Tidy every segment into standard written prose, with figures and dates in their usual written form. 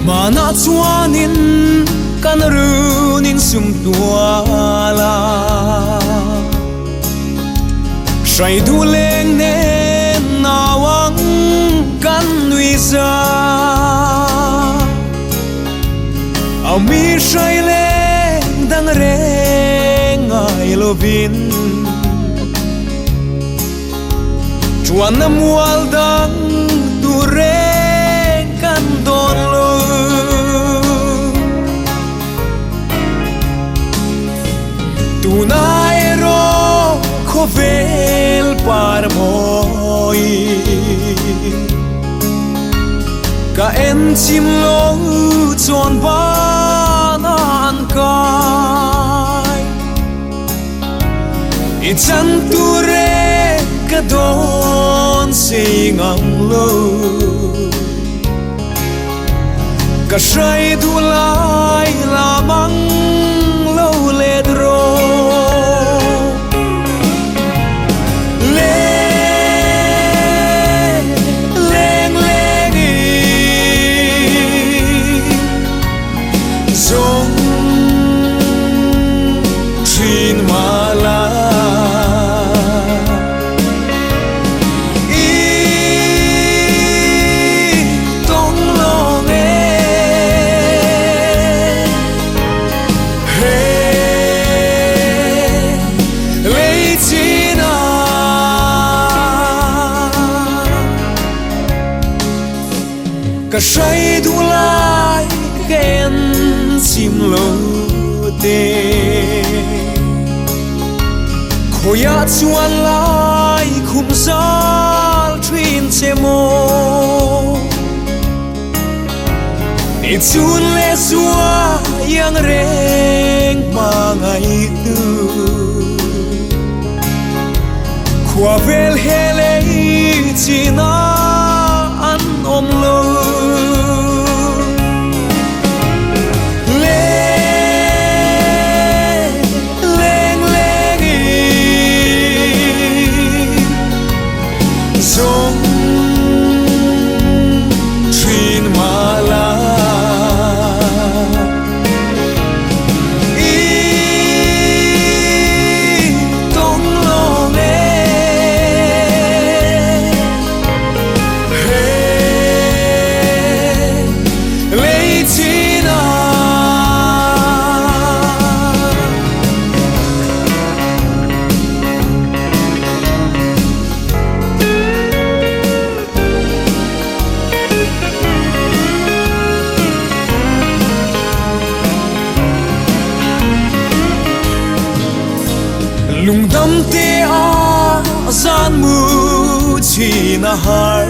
mana chuanin kan runin sum tuala sai du leng ne nawang kan nuisa ami sai leng dang re ngai lovin chuan namual dang tu re kan don lo tunai ro khovel par moi ka en chim lo chon ban an kai i chan tu re ka don sing ang lo ka shai du lai la mang lo le dro ka shai du lai ken chim lo te khoya chuan lai khum sal thin chemo ni chun le suwa yang reng ma ngai tu khwa vel hele china an om lo lung dam te a zan mu chi na har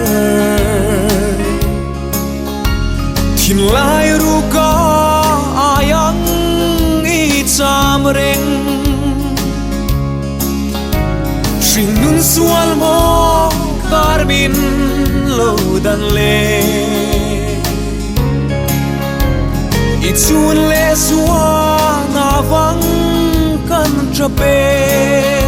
thin lai ru ka ayang i cham reng sing nun sual mo karbin lo dan le i chun le suwa na vang kan chape